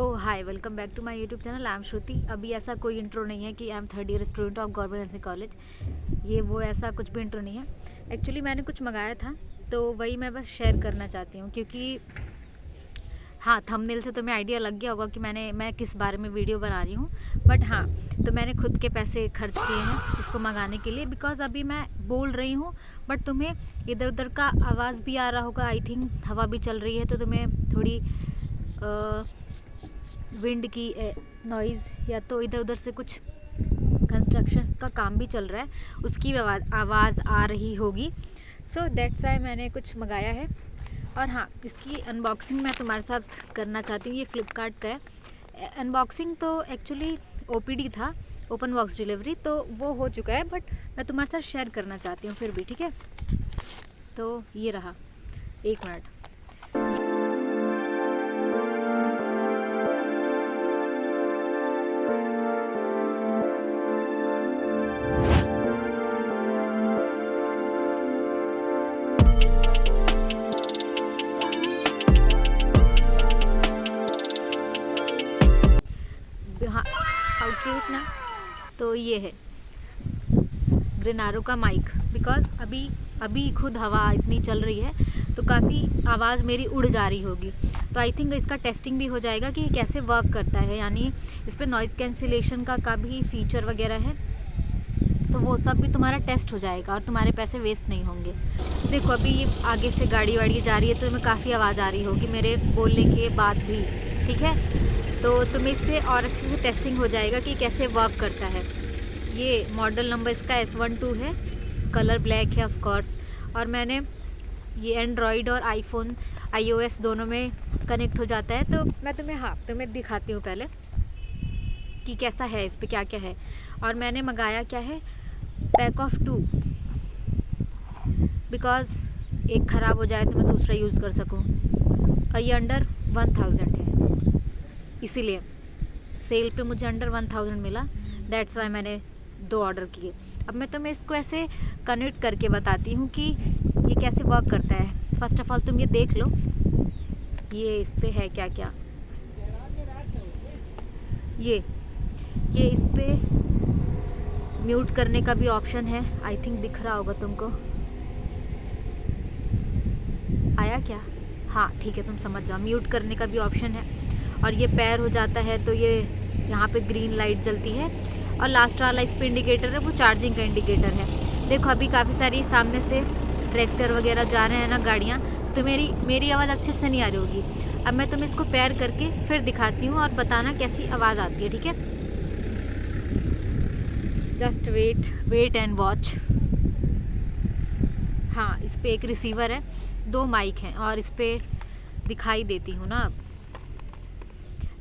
Oh hi, welcome back to my YouTube channel. I am Shruti. अभी ऐसा कोई intro नहीं है कि I am third year student of government nursing college, ये वो ऐसा कुछ भी इंट्रो नहीं है। एक्चुअली मैंने कुछ मंगाया था तो वही मैं बस शेयर करना चाहती हूँ, क्योंकि हाँ, थंबनेल से तुम्हें आइडिया लग गया होगा कि मैं किस बारे में वीडियो बना रही हूँ। बट हाँ, तो मैंने खुद के पैसे खर्च किए हैं इसको मंगाने के लिए, बिकॉज़ अभी मैं बोल रही हूँ बट तुम्हें इधर उधर का आवाज़ भी आ रहा होगा। आई थिंक हवा भी चल रही है तो तुम्हें थोड़ी विंड की नॉइज़, या तो इधर उधर से कुछ कंस्ट्रक्शंस का काम भी चल रहा है, उसकी आवाज़ आ रही होगी। सो दैट्स वाई मैंने कुछ मंगाया है। और हाँ, इसकी अनबॉक्सिंग मैं तुम्हारे साथ करना चाहती हूँ। ये फ्लिपकार्ट का है। अनबॉक्सिंग तो एक्चुअली ओपीडी था, ओपन बॉक्स डिलीवरी, तो वो हो चुका है, बट मैं तुम्हारे साथ शेयर करना चाहती हूँ फिर भी, ठीक है। तो ये रहा, एक मिनट। हाँ, हाउ क्यूट ना। तो ये है ग्रेनारो का माइक, बिकॉज अभी खुद हवा इतनी चल रही है तो काफ़ी आवाज़ मेरी उड़ जा रही होगी। तो आई थिंक इसका टेस्टिंग भी हो जाएगा कि कैसे वर्क करता है, यानी इस पर नॉइज़ कैंसिलेशन का भी फीचर वगैरह है, तो वो सब भी तुम्हारा टेस्ट हो जाएगा और तुम्हारे पैसे वेस्ट नहीं होंगे। देखो, अभी ये आगे से गाड़ी वाड़ी जा रही है तो तुम्हें काफ़ी आवाज़ आ रही होगी मेरे बोलने के बाद भी, ठीक है। तो तुम्हें इससे और अच्छे से टेस्टिंग हो जाएगा कि कैसे वर्क करता है। ये मॉडल नंबर इसका S12 है, कलर ब्लैक है ऑफ कोर्स, और मैंने ये एंड्रॉयड और आईफोन iOS दोनों में कनेक्ट हो जाता है। तो मैं तुम्हें दिखाती हूँ पहले कि कैसा है, इस पर क्या क्या है। और मैंने मंगाया क्या है, पैक ऑफ 2, बिकॉज़ एक ख़राब हो जाए तो मैं दूसरा यूज़ कर सकूँ। और ये अंडर 1000 है, इसीलिए सेल पे मुझे अंडर 1000 मिला। दैट्स वाई मैंने 2 ऑर्डर किए। अब मैं तुम्हें इसको ऐसे कनेक्ट करके बताती हूँ कि ये कैसे वर्क करता है। फर्स्ट ऑफ ऑल तुम ये देख लो, ये इस पे है क्या क्या। ये इस पे म्यूट करने का भी ऑप्शन है, आई थिंक दिख रहा होगा तुमको। आया क्या? हाँ ठीक है, तुम समझ जाओ, म्यूट करने का भी ऑप्शन है। और ये पैर हो जाता है तो ये यहाँ पे ग्रीन लाइट जलती है। और लास्ट वाला इस पे इंडिकेटर है, वो चार्जिंग का इंडिकेटर है। देखो, अभी काफ़ी सारी सामने से ट्रैक्टर वगैरह जा रहे हैं ना, गाड़ियाँ, तो मेरी आवाज़ अच्छे से नहीं आ रही होगी। अब मैं तुम्हें इसको पैर करके फिर दिखाती हूँ और बताना कैसी आवाज़ आती है, ठीक है। Just wait and watch. हाँ, इस पर एक रिसीवर है, 2 माइक हैं, और इस पर दिखाई देती हूँ ना। अब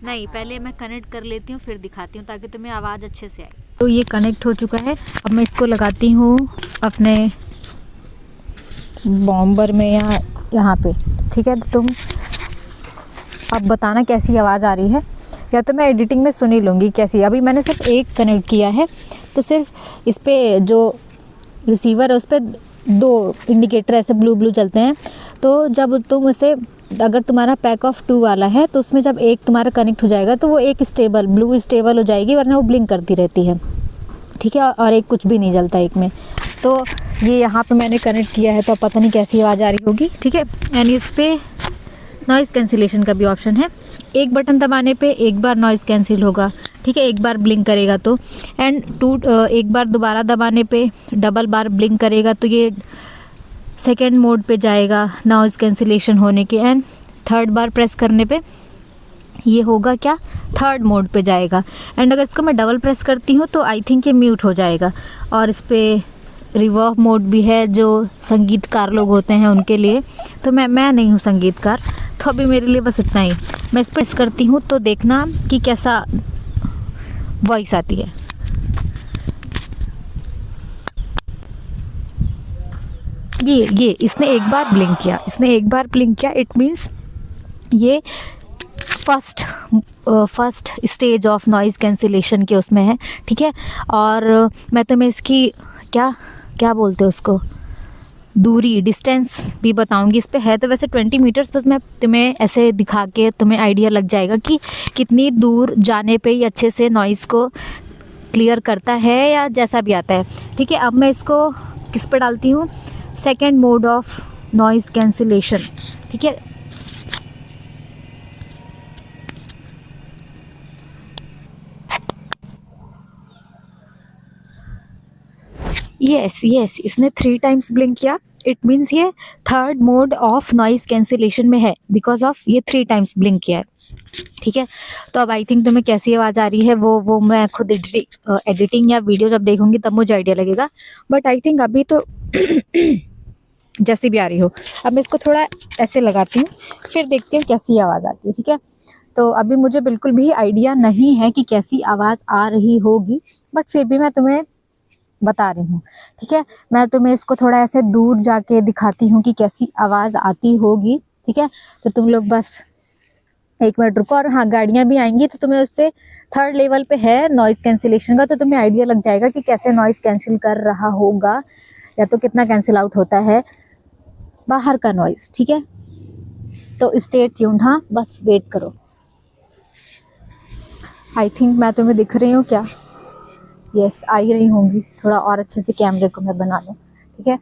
नहीं, पहले मैं कनेक्ट कर लेती हूँ फिर दिखाती हूँ, ताकि तुम्हें आवाज़ अच्छे से आए। तो ये कनेक्ट हो चुका है। अब मैं इसको लगाती हूँ अपने बॉम्बर में यहाँ पे, ठीक है। तो तुम अब बताना कैसी आवाज़ आ रही है, या तो मैं एडिटिंग में सुन ही लूँगी कैसी। अभी मैंने सिर्फ एक कनेक्ट किया है, तो सिर्फ इस पर जो रिसीवर है उस पर 2 इंडिकेटर ऐसे ब्लू चलते हैं। तो जब तुम उसे, अगर तुम्हारा पैक ऑफ 2 वाला है तो उसमें जब एक तुम्हारा कनेक्ट हो जाएगा तो वो एक ब्लू स्टेबल हो जाएगी, वरना वो ब्लिंक करती रहती है, ठीक है। और एक कुछ भी नहीं जलता एक में। तो ये यहाँ पे मैंने कनेक्ट किया है, तो पता नहीं कैसी आवाज़ आ रही होगी, ठीक है। एंड इस पर नॉइज़ कैंसिलेशन का भी ऑप्शन है। एक बटन दबाने पे एक बार नॉइज़ कैंसिल होगा, ठीक है, एक बार ब्लिंक करेगा तो। एंड एक बार दोबारा दबाने पे डबल बार ब्लिंक करेगा तो ये सेकेंड मोड पे जाएगा नॉइज़ कैंसिलेशन होने के। एंड थर्ड बार प्रेस करने पे ये होगा क्या, थर्ड मोड पे जाएगा। एंड अगर इसको मैं डबल प्रेस करती हूँ तो आई थिंक ये म्यूट हो जाएगा। और इस पर रिवर्ब मोड भी है, जो संगीतकार लोग होते हैं उनके लिए। तो मैं नहीं हूँ संगीतकार, तो अभी मेरे लिए बस इतना ही। मैं इस पर प्रेस करती हूँ तो देखना कि कैसा वॉइस आती है। ये इसने एक बार ब्लिंक किया, इट मीन्स ये first stage of noise cancellation के उसमें है, ठीक है। और मैं तुम्हें इसकी क्या बोलते हैं उसको, दूरी डिस्टेंस भी बताऊंगी इस पे। है तो वैसे 20 मीटर्स, बस मैं तुम्हें ऐसे दिखा के तुम्हें आइडिया लग जाएगा कि कितनी दूर जाने पे ही अच्छे से नॉइज़ को क्लियर करता है या जैसा भी आता है। ठीक है, अब मैं इसको किस पे डालती हूँ, second mode of noise cancellation. ठीक है, यस इसने 3 टाइम्स ब्लिंक किया, इट मीन्स ये third mode of noise cancellation में है, बिकॉज ऑफ ये 3 टाइम्स ब्लिंक किया है। ठीक है, तो अब आई थिंक तुम्हें कैसी आवाज़ आ रही है वो मैं खुद एडिटिंग या वीडियो जब देखूंगी तब मुझे आइडिया लगेगा, बट आई थिंक अभी तो जैसी भी आ रही हो। अब मैं इसको थोड़ा ऐसे लगाती हूँ, फिर देखती हूँ कैसी आवाज़ आती है। ठीक है, तो अभी मुझे बिल्कुल भी आइडिया नहीं है कि कैसी आवाज़ आ रही होगी, बट फिर भी मैं तुम्हें बता रही हूँ। ठीक है, मैं तुम्हें इसको थोड़ा ऐसे दूर जाके दिखाती हूँ कि कैसी आवाज़ आती होगी। ठीक है, तो तुम लोग बस 1 मिनट रुको। और हाँ, गाड़ियाँ भी आएंगी तो तुम्हें उससे थर्ड लेवल पे है नॉइज़ कैंसिलेशन का, तो तुम्हें आइडिया लग जाएगा कि कैसे नॉइज़ कैंसिल कर रहा होगा या तो कितना कैंसिल आउट होता है बाहर का नॉइज़। ठीक है, तो स्टे ट्यून्ड। हाँ, बस वेट करो। आई थिंक मैं तुम्हें दिख रही हूँ क्या? यस, आ ही रही होंगी। थोड़ा और अच्छे से कैमरे को मैं बना लूँ। ठीक है,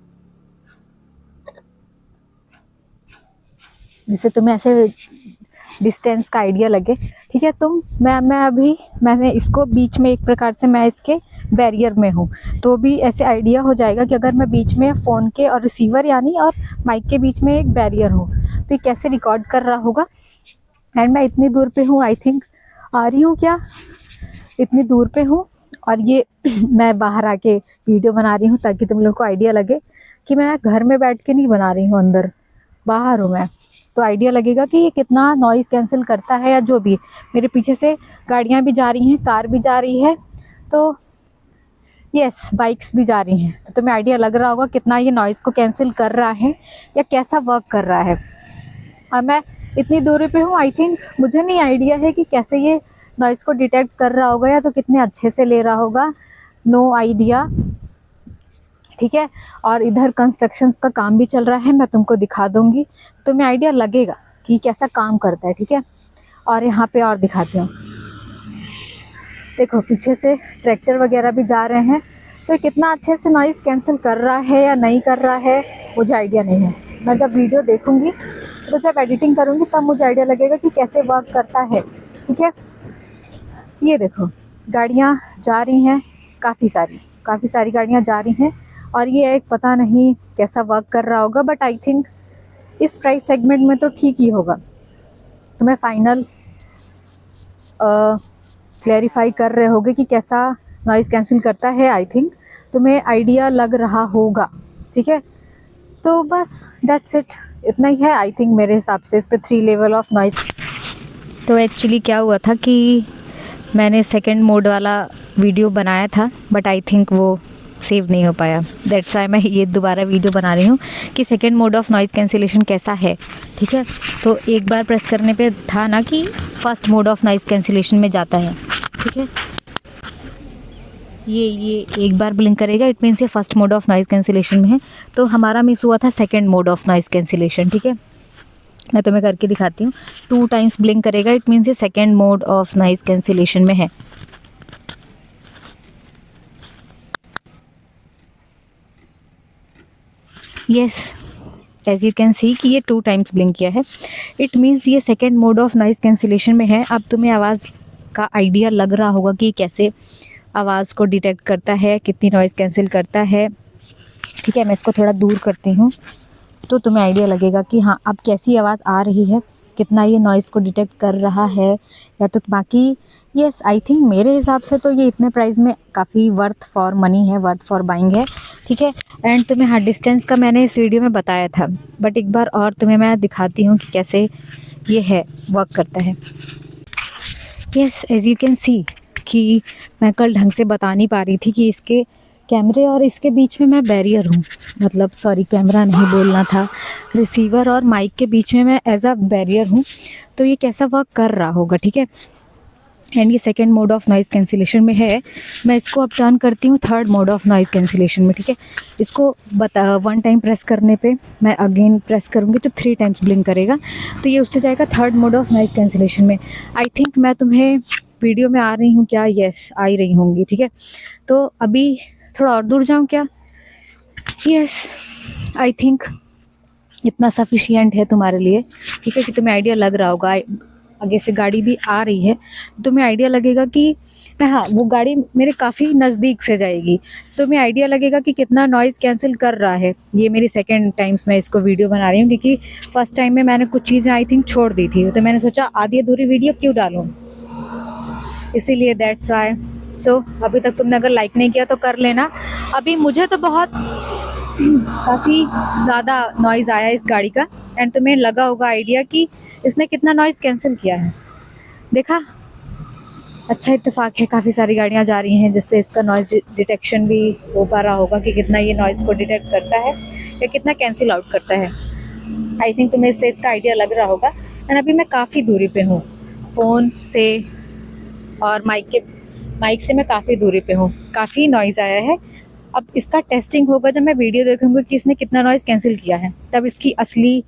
जिससे तुम्हें ऐसे डिस्टेंस का आइडिया लगे। ठीक है, मैंने इसको बीच में एक प्रकार से मैं इसके बैरियर में हूँ, तो भी ऐसे आइडिया हो जाएगा कि अगर मैं बीच में फ़ोन के और रिसीवर यानी और माइक के बीच में एक बैरियर हूँ तो ये कैसे रिकॉर्ड कर रहा होगा। एंड मैं इतनी दूर पे हूँ, आई थिंक आ रही हूँ क्या, इतनी दूर पे हूँ, और ये मैं बाहर आके वीडियो बना रही हूँ ताकि तुम लोग को आइडिया लगे कि मैं घर में बैठ के नहीं बना रही हूँ, अंदर बाहर हूँ मैं, तो आइडिया लगेगा कि ये कितना नॉइज़ कैंसिल करता है। या जो भी मेरे पीछे से गाड़ियाँ भी जा रही हैं, कार भी जा रही है, तो यस बाइक्स भी जा रही हैं, तो तुम्हें आइडिया लग रहा होगा कितना ये नॉइज़ को कैंसिल कर रहा है या कैसा वर्क कर रहा है। और मैं इतनी दूरी पे हूँ, आई थिंक मुझे नहीं आइडिया है कि कैसे ये नॉइज़ को डिटेक्ट कर रहा होगा या तो कितने अच्छे से ले रहा होगा, नो आइडिया। ठीक है, और इधर कंस्ट्रक्शंस का काम भी चल रहा है, मैं तुमको दिखा दूंगी, तुम्हें आइडिया लगेगा कि कैसा काम करता है। ठीक है, और यहाँ पे और दिखाती हूँ, देखो पीछे से ट्रैक्टर वगैरह भी जा रहे हैं, तो ये कितना अच्छे से नॉइज़ कैंसिल कर रहा है या नहीं कर रहा है मुझे आइडिया नहीं है। मैं जब वीडियो देखूंगी तो जब एडिटिंग करूंगी तब मुझे आइडिया लगेगा कि कैसे वर्क करता है। ठीक है, ये देखो गाड़ियाँ जा रही हैं, काफ़ी सारी गाड़ियाँ जा रही हैं, और ये एक पता नहीं कैसा वर्क कर रहा होगा, बट आई थिंक इस प्राइस सेगमेंट में तो ठीक ही होगा। तुम्हें फाइनल क्लैरिफाई कर रहे होगे कि कैसा नॉइज़ कैंसिल करता है, आई थिंक तुम्हें आइडिया लग रहा होगा। ठीक है, तो बस दैट्स इट, इतना ही है आई थिंक मेरे हिसाब से इस पे 3 लेवल ऑफ नॉइज़। तो एक्चुअली क्या हुआ था कि मैंने सेकंड मोड वाला वीडियो बनाया था, बट आई थिंक वो सेव नहीं हो पाया, दैट्स वाई मैं ये दोबारा वीडियो बना रही हूँ कि second mode of noise cancellation कैसा है। ठीक है, तो एक बार प्रेस करने पे था ना कि first mode of noise cancellation में जाता है। ठीक है, ये एक बार ब्लिंक करेगा, इट मीन्स ये first mode of noise cancellation में है, तो हमारा मिस हुआ था second mode of noise cancellation. ठीक है, मैं तुम्हें करके दिखाती हूँ, 2 टाइम्स ब्लिंक करेगा, इट मीन्स ये second mode of noise cancellation में है। Yes, as you can see कि ये 2 टाइम्स ब्लिंक किया है, इट मीन्स ये second mode of noise cancellation में है। अब तुम्हें आवाज़ का आइडिया लग रहा होगा कि कैसे आवाज़ को डिटेक्ट करता है, कितनी नॉइज़ कैंसिल करता है। ठीक है, मैं इसको थोड़ा दूर करती हूँ तो तुम्हें आइडिया लगेगा कि हाँ अब कैसी आवाज़ आ रही है, कितना ये नॉइज़ को डिटेक्ट कर रहा है। या तो बाकी यस, आई थिंक मेरे हिसाब से तो ये इतने प्राइस में काफ़ी वर्थ फॉर मनी है, वर्थ फॉर बाइंग है। ठीक है, एंड तुम्हें हाँ डिस्टेंस का मैंने इस वीडियो में बताया था, बट एक बार और तुम्हें मैं दिखाती हूँ कि कैसे ये है वर्क करता है। Yes, as you can see कि मैं कल ढंग से बता नहीं पा रही थी कि इसके कैमरे और इसके बीच में मैं बैरियर हूँ, मतलब सॉरी कैमरा नहीं बोलना था, रिसीवर और माइक के बीच में मैं एज अ बैरियर हूँ, तो ये कैसा वर्क कर रहा होगा। ठीक है, एंड ये second mode of noise cancellation में है। मैं इसको अब टर्न करती हूँ third mode of noise cancellation में, ठीक है। इसको वन टाइम प्रेस करने पे मैं अगेन प्रेस करूँगी तो 3 टाइम्स ब्लिंक करेगा, तो ये उससे जाएगा third mode of noise cancellation में। आई थिंक मैं तुम्हें वीडियो में आ रही हूँ क्या? यस, आ ही रही होंगी, ठीक है। तो अभी थोड़ा और दूर जाऊँ क्या? यस, आई थिंक इतना सफिशिएंट है तुम्हारे लिए, ठीक है, कि तुम्हें आइडिया लग रहा होगा। आगे से गाड़ी भी आ रही है, तुम्हें आइडिया लगेगा कि हाँ, वो गाड़ी मेरे काफ़ी नज़दीक से जाएगी, तो तुम्हें आइडिया लगेगा कि कितना नॉइज़ कैंसिल कर रहा है। ये मेरी सेकंड टाइम्स मैं इसको वीडियो बना रही हूँ, क्योंकि फर्स्ट टाइम में मैंने कुछ चीज़ें आई थिंक छोड़ दी थी, तो मैंने सोचा आधी अधूरी वीडियो क्यों डालूँ, इसीलिए दैट्स वाई। सो अभी तक तुमने अगर लाइक नहीं किया तो कर लेना। अभी मुझे तो बहुत काफ़ी ज़्यादा नॉइज़ आया इस गाड़ी का, एंड तुम्हें लगा होगा आइडिया कि इसने कितना नॉइज़ कैंसिल किया है। देखा, अच्छा इत्तेफाक है, काफ़ी सारी गाड़ियाँ जा रही हैं, जिससे इसका नॉइज़ डिटेक्शन भी हो पा रहा होगा कि कितना ये नॉइज़ को डिटेक्ट करता है या कितना कैंसिल आउट करता है। आई थिंक तुम्हें इससे इसका आइडिया लग रहा होगा। एंड अभी मैं काफ़ी दूरी पे हूँ फ़ोन से, और माइक से मैं काफ़ी दूरी पे हूँ, काफ़ी नॉइज़ आया है। अब इसका टेस्टिंग होगा जब मैं वीडियो देखूँगी कि इसने कितना नॉइज़ कैंसिल किया है, तब इसकी असली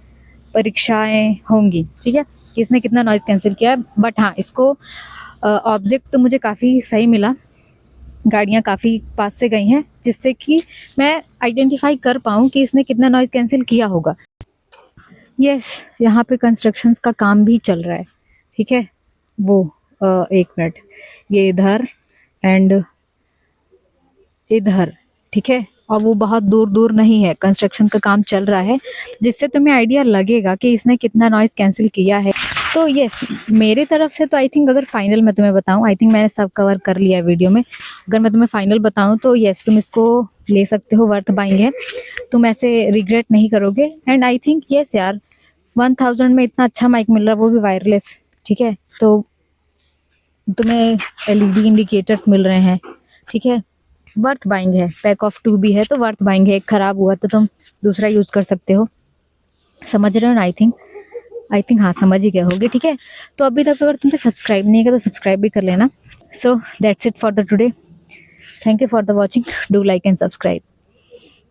परीक्षाएं होंगी, ठीक है, कि इसने कितना नॉइज़ कैंसिल किया है। बट हाँ, इसको ऑब्जेक्ट तो मुझे काफ़ी सही मिला, गाड़ियाँ काफ़ी पास से गई हैं, जिससे कि मैं आइडेंटिफाई कर पाऊँ कि इसने कितना नॉइज़ कैंसिल किया होगा। यस, यहाँ पे कंस्ट्रक्शंस का काम भी चल रहा है, ठीक है। वो एक मिनट, ये इधर एंड इधर, ठीक है, और वो बहुत दूर दूर नहीं है, कंस्ट्रक्शन का काम चल रहा है, जिससे तुम्हें आइडिया लगेगा कि इसने कितना नॉइज़ कैंसिल किया है। तो यस, मेरे तरफ से तो आई थिंक अगर फाइनल मैं तुम्हें बताऊं, आई थिंक मैंने सब कवर कर लिया है वीडियो में। अगर मैं तुम्हें फाइनल बताऊं तो यस, तुम इसको ले सकते हो, वर्थ बाइंग है, तुम ऐसे रिग्रेट नहीं करोगे। एंड आई थिंक यस यार, 1000 में इतना अच्छा माइक मिल रहा है, वो भी वायरलेस, ठीक है, तो तुम्हें LED इंडिकेटर्स मिल रहे हैं, ठीक है, वर्थ बाइंग है। पैक ऑफ 2 भी है तो वर्थ बाइंग है। एक ख़राब हुआ तो तुम दूसरा यूज़ कर सकते हो, समझ रहे हो ना? आई थिंक हाँ, समझ ही गए होगे, ठीक है। तो अभी तक अगर तुमने सब्सक्राइब नहीं किया तो सब्सक्राइब भी कर लेना। So that's it for the today, thank you for the watching, do like and subscribe.